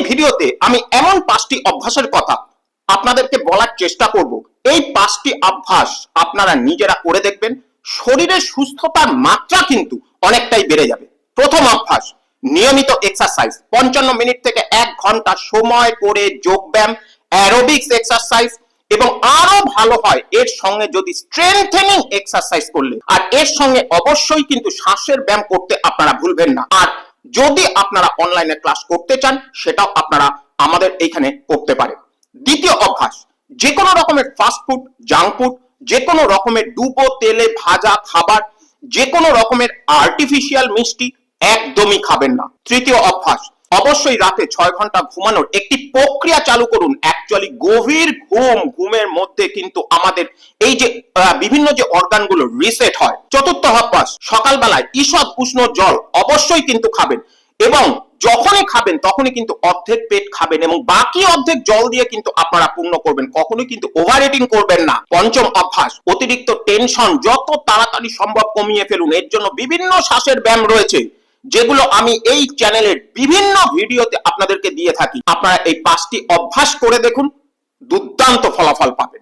ভিডিওতে আমি এমন 5টি অভ্যাসের কথা আপনাদেরকে বলার চেষ্টা করব। এই 5টি অভ্যাস আপনারা নিজেরা করে দেখবেন, শরীরের সুস্থতার মাত্রা কিন্তু অনেকটাই বেড়ে যাবে। প্রথম অভ্যাস, নিয়মিত এক্সারসাইজ। 55 মিনিট থেকে 1 ঘন্টা সময় করে যোগব্যায়াম, অ্যারোবিক্স এক্সারসাইজ, এবং আরো ভালো হয় এর সঙ্গে যদি স্ট্রেংথেনিং এক্সারসাইজ করলে, আর এর সঙ্গে অবশ্যই কিন্তু শ্বাসের ব্যায়াম করতে আপনারা ভুলবেন না। আর যদি আপনারা অনলাইনে ক্লাস করতে চান সেটাও আপনারা আমাদের এইখানে করতে পারেন। দ্বিতীয় অভ্যাস, যে কোনো রকমের ফাস্ট ফুড, জাঙ্ক ফুড, যে কোনো রকমের ডুবো তেলে ভাজা খাবার, যে কোনো রকমের আর্টিফিশিয়াল মিষ্টি একদমই খাবেন না। তৃতীয় অভ্যাস, অবশ্যই রাতে 6 ঘন্টা ঘুমানোর একটি প্রক্রিয়া চালু করুন। অ্যাকচুয়ালি গভীর ঘুমের মধ্যে কিন্তু আমাদের এই যে বিভিন্ন যে অর্গানগুলো রিসেট হয়। চতুর্থ অভ্যাস, সকালবেলায় ঈষৎ উষ্ণ জল অবশ্যই কিন্তু খাবেন, এবং যখনই খাবেন তখনই কিন্তু অর্ধেক পেট খাবেন এবং বাকি অর্ধেক জল দিয়ে কিন্তু আপনারা পূর্ণ করবেন। কখনোই কিন্তু ওভার ইটিং করবেন না। পঞ্চম অভ্যাস, অতিরিক্ত টেনশন যত তাড়াতাড়ি সম্ভব কমিয়ে ফেলুন। এর জন্য বিভিন্ন শ্বাসের ব্যায়াম রয়েছে, যেগুলো আমি এই চ্যানেলের বিভিন্ন ভিডিওতে আপনাদেরকে দিয়ে থাকি। আপনারা এই 5টি অভ্যাস করে দেখুন, দুর্দান্ত ফলাফল পাবেন।